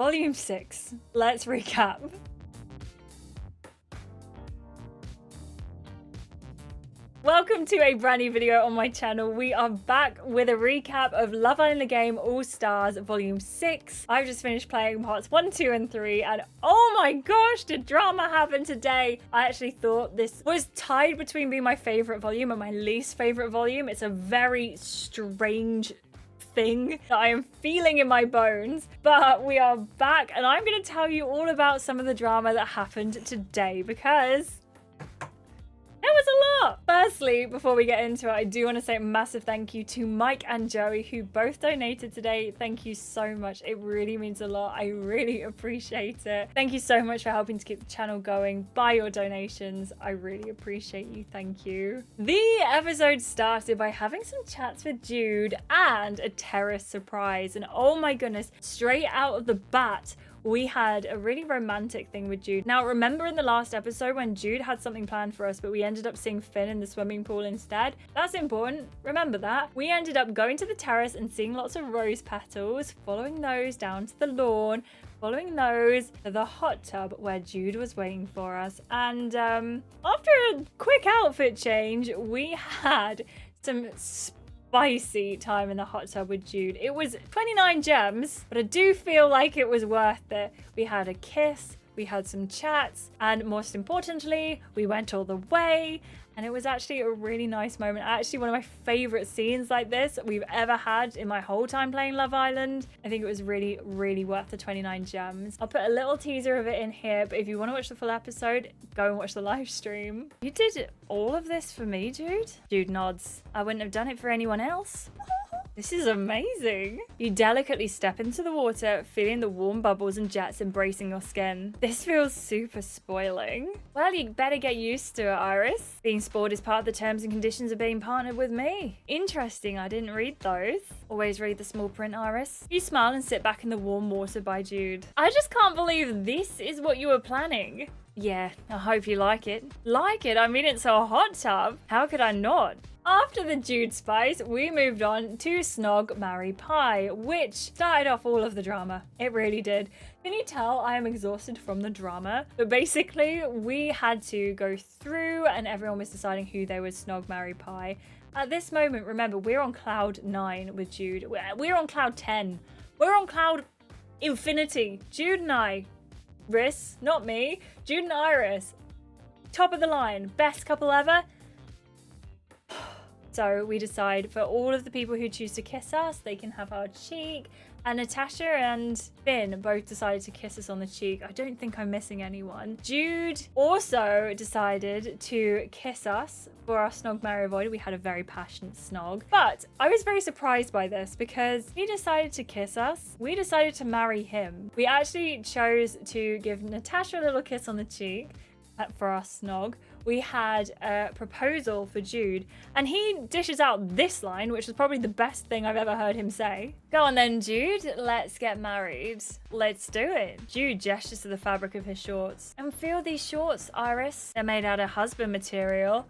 Volume 6. Let's recap. Welcome to a brand new video on my channel. We are back with a recap of Love Island: The Game All Stars Volume 6. I've just finished playing parts 1, 2, and 3, and oh my gosh, did drama happen today. I actually thought this was tied between being my favorite volume and my least favorite volume. It's a very strange thing that I am feeling in my bones, but we are back and I'm going to tell you all about some of the drama that happened today because it was a lot. Firstly, before we get into it, I do want to say a massive thank you to Mike and Joey, who both donated today. Thank you so much. It really means a lot. I really appreciate it. Thank you so much for helping to keep the channel going by your donations. I really appreciate you. Thank you. The episode started by having some chats with Jude and a terrace surprise. And oh my goodness, straight out of the bat, we had a really romantic thing with Jude. Now, remember in the last episode when Jude had something planned for us, but we ended up seeing Finn in the swimming pool instead? That's important. Remember that. We ended up going to the terrace and seeing lots of rose petals, following those down to the lawn, following those to the hot tub where Jude was waiting for us. And after a quick outfit change, we had some spicy time in the hot tub with Jude. It was 29 gems, but I do feel like it was worth it. We had a kiss, we had some chats, and most importantly, we went all the way. And it was actually a really nice moment. Actually, one of my favorite scenes like this we've ever had in my whole time playing Love Island. I think it was really, really worth the 29 gems. I'll put a little teaser of it in here, but if you want to watch the full episode, go and watch the live stream. You did all of this for me, Jude? Jude nods. I wouldn't have done it for anyone else. This is amazing. You delicately step into the water, feeling the warm bubbles and jets embracing your skin. This feels super spoiling. Well, you better get used to it, Iris. Being spoiled is part of the terms and conditions of being partnered with me. Interesting, I didn't read those. Always read the small print, Iris. You smile and sit back in the warm water by Jude. I just can't believe this is what you were planning. Yeah, I hope you like it. Like it? I mean, it's a hot tub. How could I not? After the Jude spice, we moved on to Snog, Marry, Pie, which started off all of the drama. It really did. Can you tell I am exhausted from the drama? But basically, we had to go through and everyone was deciding who they would Snog, Marry, Pie. At this moment, remember, we're on cloud 9 with Jude. We're on cloud 10. We're on cloud infinity. Jude and Iris, not me. Jude and Iris, top of the line, best couple ever. So we decide for all of the people who choose to kiss us, they can have our cheek. And Natasha and Finn both decided to kiss us on the cheek. I don't think I'm missing anyone. Jude also decided to kiss us for our Snog, Marry, Avoid. We had a very passionate snog. But I was very surprised by this because he decided to kiss us. We decided to marry him. We actually chose to give Natasha a little kiss on the cheek for our snog. We had a proposal for Jude, and he dishes out this line, which is probably the best thing I've ever heard him say. Go on then, Jude, let's get married. Let's do it. Jude gestures to the fabric of his shorts. And feel these shorts, Iris. They're made out of husband material.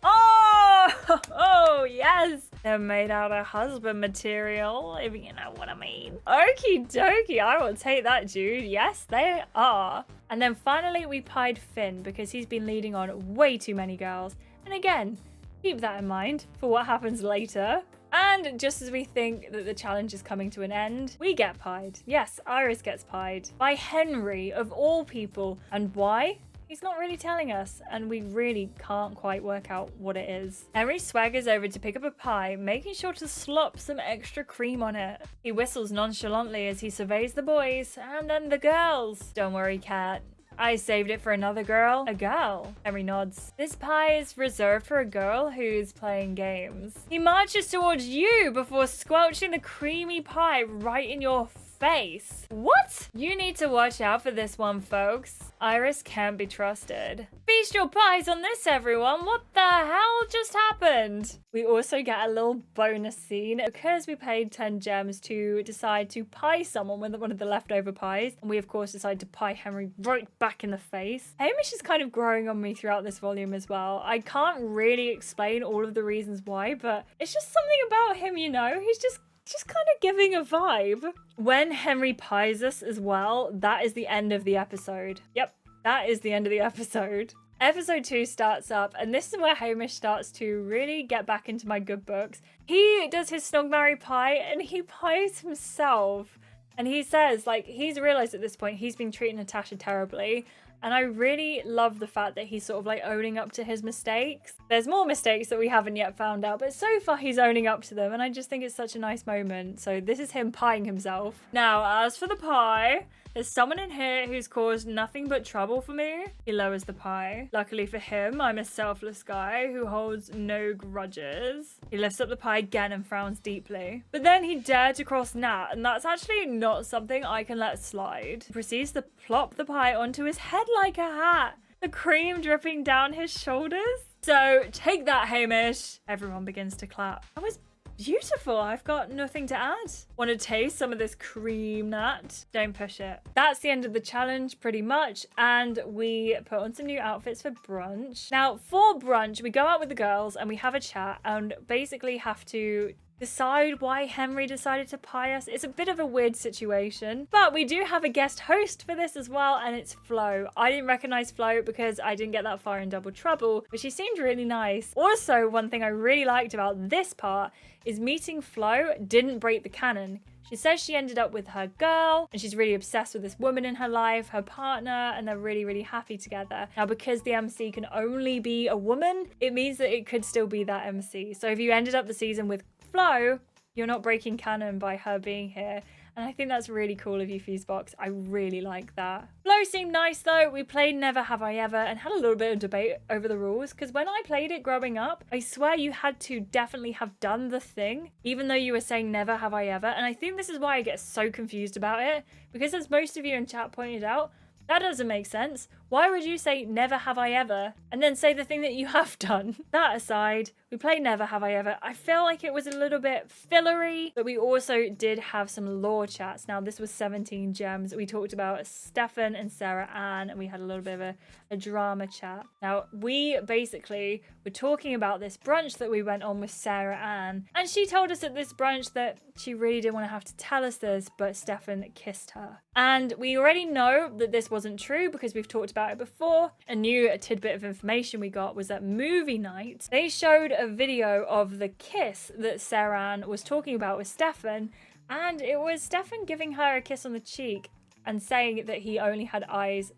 Oh, yes. They're made out of husband material, if you know what I mean. Okie dokie, I will take that, Jude. Yes, they are. And then finally, we pied Finn because he's been leading on way too many girls. And again, keep that in mind for what happens later. And just as we think that the challenge is coming to an end, we get pied. Yes, Iris gets pied by Henri, of all people. And why? He's not really telling us, and we really can't quite work out what it is. Henri swaggers over to pick up a pie, making sure to slop some extra cream on it. He whistles nonchalantly as he surveys the boys, and then the girls. Don't worry, Cat. I saved it for another girl. A girl? Henri nods. This pie is reserved for a girl who's playing games. He marches towards you before squelching the creamy pie right in your face. What? You need to watch out for this one, folks. Iris can't be trusted. Feast your pies on this, everyone. What the hell just happened? We also get a little bonus scene because we paid 10 gems to decide to pie someone with one of the leftover pies. And we, of course, decided to pie Henri right back in the face. Hamish is kind of growing on me throughout this volume as well. I can't really explain all of the reasons why, but it's just something about him, you know? He's just It's just kind of giving a vibe. When Henri pies us as well, that is the end of the episode. Yep, that is the end of the episode. Episode 2 starts up, and this is where Hamish starts to really get back into my good books. He does his Snog, marry, pie, and he pies himself. And he says, like, he's realized at this point he's been treating Natasha terribly. And I really love the fact that he's sort of like owning up to his mistakes. There's more mistakes that we haven't yet found out, but so far he's owning up to them. And I just think it's such a nice moment. So this is him pieing himself. Now, as for the pie, there's someone in here who's caused nothing but trouble for me. He lowers the pie. Luckily for him, I'm a selfless guy who holds no grudges. He lifts up the pie again and frowns deeply. But then he dared to cross Nat, and that's actually not something I can let slide. He proceeds to plop the pie onto his head like a hat, the cream dripping down his shoulders. So take that, Hamish. Everyone begins to clap. That was beautiful. I've got nothing to add. Want to taste some of this cream, Nat? Don't push it. That's the end of the challenge pretty much, and we put on some new outfits for brunch. Now for brunch, we go out with the girls and we have a chat and basically have to decide why Henri decided to pie us. It's a bit of a weird situation, but we do have a guest host for this as well, and it's Flo. I didn't recognize Flo because I didn't get that far in Double Trouble, but she seemed really nice. Also, one thing I really liked about this part is meeting Flo didn't break the canon. She says she ended up with her girl and she's really obsessed with this woman in her life, her partner, and they're really, really happy together. Now, because the MC can only be a woman, it means that it could still be that MC. So if you ended up the season with Flo, you're not breaking canon by her being here. And I think that's really cool of you, Fusebox. I really like that. Flo seemed nice though. We played Never Have I Ever and had a little bit of debate over the rules, because when I played it growing up, I swear you had to definitely have done the thing, even though you were saying Never Have I Ever. And I think this is why I get so confused about it, because as most of you in chat pointed out, that doesn't make sense. Why would you say Never Have I Ever and then say the thing that you have done? That aside, we played Never Have I Ever. I feel like it was a little bit fillery, but we also did have some lore chats. Now, this was 17 gems. We talked about Stefan and Sarah Ann, and we had a little bit of a drama chat. Now, we basically were talking about this brunch that we went on with Sarah Ann, and she told us at this brunch that she really didn't want to have to tell us this, but Stefan kissed her. And we already know that this wasn't true because we've talked about it before. A new tidbit of information we got was that movie night, they showed a video of the kiss that Sarah Ann was talking about with Stefan, and it was Stefan giving her a kiss on the cheek and saying that he only had eyes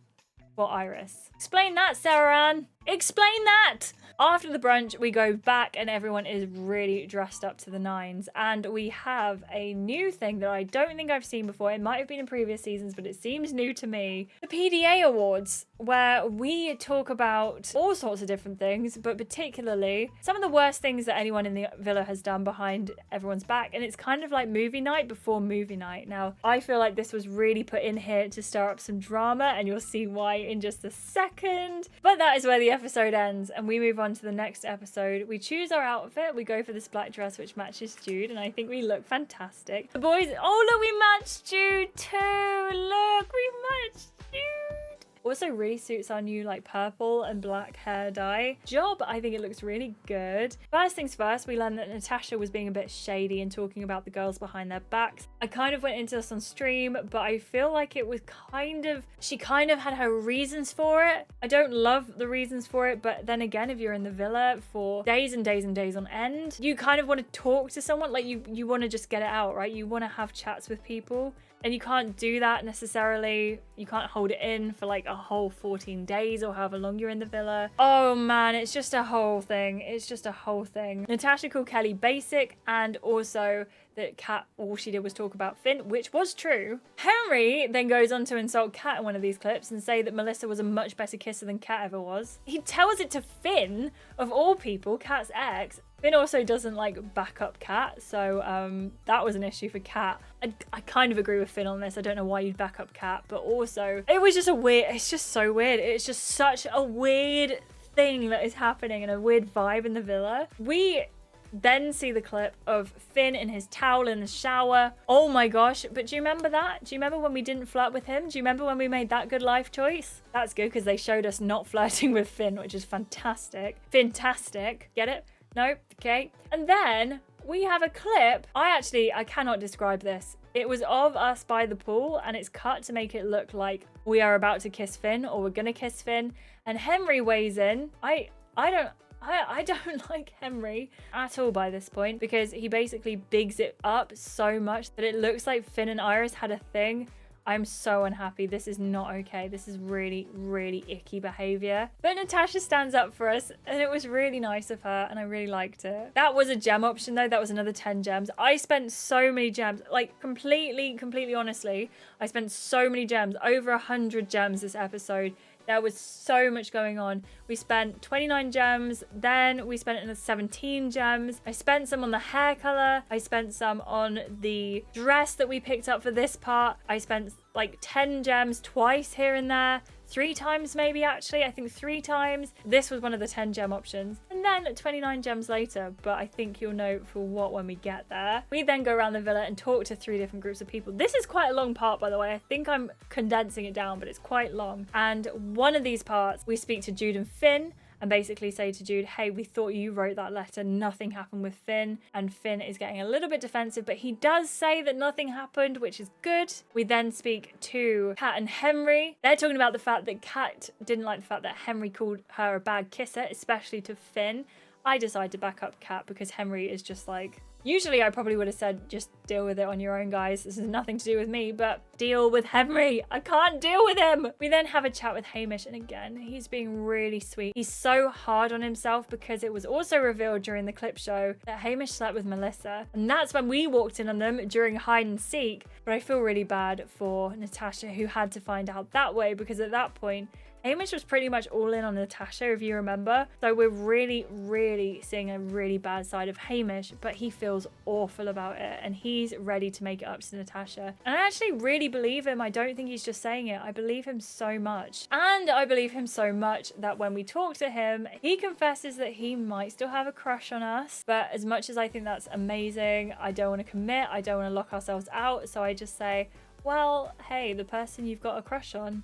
for Iris. Explain that, Sarah Ann. Explain that! After the brunch, we go back and everyone is really dressed up to the nines. And we have a new thing that I don't think I've seen before. It might have been in previous seasons, but it seems new to me. The PDA Awards, where we talk about all sorts of different things, but particularly some of the worst things that anyone in the villa has done behind everyone's back. And it's kind of like movie night before movie night. Now, I feel like this was really put in here to stir up some drama, and you'll see why in just a second. But that is where the episode ends, and we move on to the next episode. We choose our outfit. We go for this black dress, which matches Jude, and I think we look fantastic. The boys, oh look, we matched Jude too. Look, we matched Jude. Also really suits our new like purple and black hair dye. Job, I think it looks really good. First things first, we learned that Natasha was being a bit shady and talking about the girls behind their backs. I kind of went into this on stream, but I feel like it was she kind of had her reasons for it. I don't love the reasons for it, but then again, if you're in the villa for days and days and days on end, you kind of want to talk to someone, like you want to just get it out, right? You want to have chats with people. And you can't do that necessarily. You can't hold it in for like a whole 14 days or however long you're in the villa. Oh man, it's just a whole thing. It's just a whole thing. Natasha called Kelly basic, and also that Kat, all she did was talk about Finn, which was true. Henri then goes on to insult Kat in one of these clips and say that Melissa was a much better kisser than Kat ever was. He tells it to Finn, of all people, Kat's ex. Finn also doesn't like back up Kat, so that was an issue for Kat. I kind of agree with Finn on this. I don't know why you'd back up Kat, but also it was just it's just so weird. It's just such a weird thing that is happening and a weird vibe in the villa. We then see the clip of Finn in his towel in the shower. Oh my gosh, but do you remember that? Do you remember when we didn't flirt with him? Do you remember when we made that good life choice? That's good because they showed us not flirting with Finn, which is fantastic. Fantastic. Get it? No? Okay. And then we have a clip. I cannot describe this. It was of us by the pool, and it's cut to make it look like we are about to kiss Finn, or we're gonna kiss Finn. And Henri weighs in. I don't like Henri at all by this point, because he basically bigs it up so much that it looks like Finn and Iris had a thing. I'm so unhappy. This is not okay. This is really, really icky behavior. But Natasha stands up for us, and it was really nice of her, and I really liked it. That was a gem option though. That was another 10 gems. I spent so many gems, like completely honestly, I spent so many gems, over 100 gems this episode. There was so much going on. We spent 29 gems, then we spent another 17 gems. I spent some on the hair color. I spent some on the dress that we picked up for this part. I spent like 10 gems twice here and there. 3 times maybe, actually. I think 3 times. This was one of the 10 gem options. And then 29 gems later, but I think you'll know for what when we get there. We then go around the villa and talk to 3 different groups of people. This is quite a long part, by the way. I think I'm condensing it down, but it's quite long. And one of these parts, we speak to Jude and Finn, and basically say to Jude, hey, we thought you wrote that letter. Nothing happened with Finn. And Finn is getting a little bit defensive, but he does say that nothing happened, which is good. We then speak to Kat and Henri. They're talking about the fact that Kat didn't like the fact that Henri called her a bad kisser, especially to Finn. I decided to back up Kat because Henri is just like... Usually I probably would have said, just deal with it on your own, guys. This has nothing to do with me, but deal with Henri. I can't deal with him. We then have a chat with Hamish, and again, he's being really sweet. He's so hard on himself because it was also revealed during the clip show that Hamish slept with Melissa. And that's when we walked in on them during hide and seek. But I feel really bad for Natasha, who had to find out that way, because at that point, Hamish was pretty much all in on Natasha, if you remember. So we're really, really seeing a really bad side of Hamish, but he feels awful about it, and he's ready to make it up to Natasha. And I actually really believe him. I don't think he's just saying it. I believe him so much. And I believe him so much that when we talk to him, he confesses that he might still have a crush on us. But as much as I think that's amazing, I don't want to commit. I don't want to lock ourselves out. So I just say, well, hey, the person you've got a crush on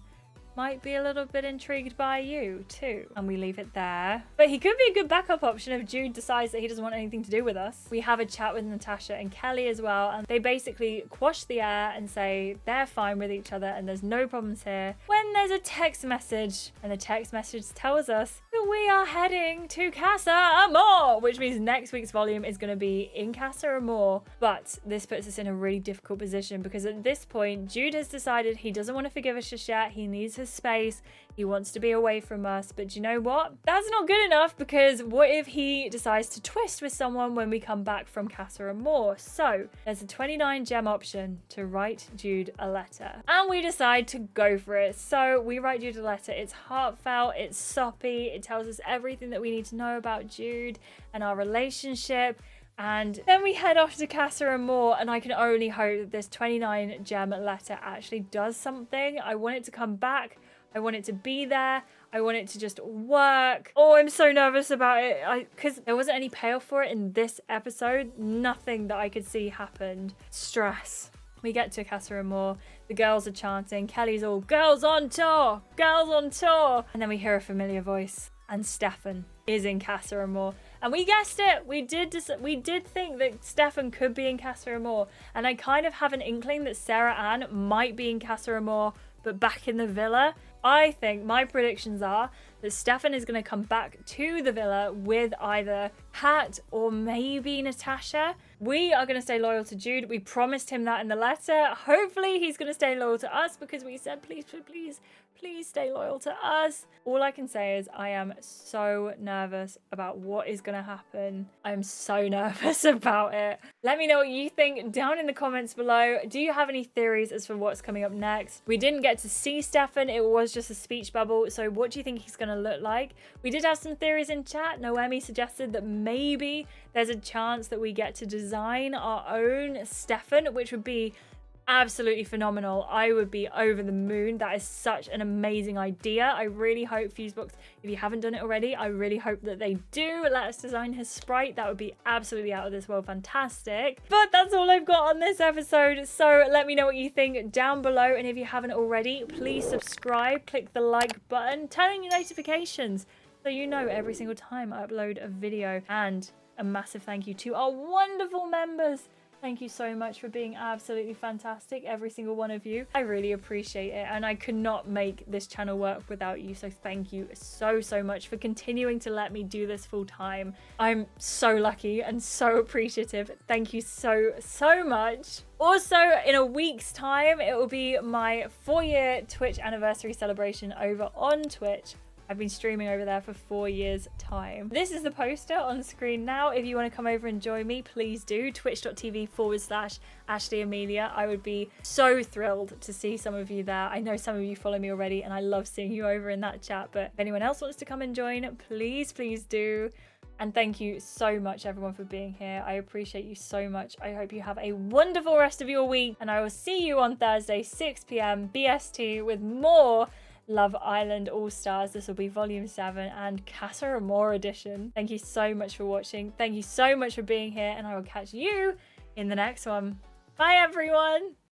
might be a little bit intrigued by you too. And we leave it there. But he could be a good backup option if Jude decides that he doesn't want anything to do with us. We have a chat with Natasha and Kelly as well, and they basically quash the air and say they're fine with each other and there's no problems here, when there's a text message, and the text message tells us that we are heading to Casa Amor, which means next week's volume is going to be in Casa Amor. But this puts us in a really difficult position, because at this point Jude has decided he doesn't want to forgive us just yet. He needs his space. He wants to be away from us. But you know what? That's not good enough, because what if he decides to twist with someone when we come back from Casa Amor? So there's a 29 gem option to write Jude a letter, and we decide to go for it. So we write Jude a letter. It's heartfelt, it's soppy, it tells us everything that we need to know about Jude and our relationship. And then we head off to Casa Amor, and I can only hope that this 29 gem letter actually does something. I want it to come back. I want it to be there. I want it to just work. Oh, I'm so nervous about it. Because there wasn't any payoff for it in this episode. Nothing that I could see happened. Stress. We get to Casa Amor. The girls are chanting. Kelly's all, girls on tour! Girls on tour! And then we hear a familiar voice. And Stefan is in Casa Amor. And we guessed it. We did think that Stefan could be in Casa Amor. And I kind of have an inkling that Sarah Ann might be in Casa Amor, but back in the villa. I think my predictions are that Stefan is going to come back to the villa with either Pat or maybe Natasha. We are going to stay loyal to Jude. We promised him that in the letter. Hopefully he's going to stay loyal to us, because we said, please, please, please stay loyal to us. All I can say is I am so nervous about what is going to happen. I'm so nervous about it. Let me know what you think down in the comments below. Do you have any theories as for what's coming up next? We didn't get to see Stefan. It was just a speech bubble. So what do you think he's going to look like? We did have some theories in chat. Noemi suggested that maybe there's a chance that we get to design our own Stefan, which would be absolutely phenomenal. I would be over the moon. That is such an amazing idea. I really hope Fusebox, if you haven't done it already, I really hope that they do let us design his sprite. That would be absolutely out of this world fantastic. But that's all I've got on this episode. So let me know what you think down below. And if you haven't already, please subscribe, click the like button, turn on your notifications so you know every single time I upload a video. And a massive thank you to our wonderful members. Thank you so much for being absolutely fantastic, every single one of you. I really appreciate it, and I could not make this channel work without you, so thank you so, so much for continuing to let me do this full time. I'm so lucky and so appreciative. Thank you so, so much. Also, in a week's time, it will be my 4-year Twitch anniversary celebration over on Twitch. I've been streaming over there for 4 years time. This is the poster on screen now. If you want to come over and join me, please do. Twitch.tv/Ashleigh Amelia. I would be so thrilled to see some of you there. I know some of you follow me already and I love seeing you over in that chat, but if anyone else wants to come and join, please, please do. And thank you so much, everyone, for being here. I appreciate you so much. I hope you have a wonderful rest of your week, and I will see you on Thursday, 6 p.m. BST with more Love Island All-Stars. This will be Volume 7 and Casa Amor edition. Thank you so much for watching. Thank you so much for being here, and I will catch you in the next one. Bye, everyone.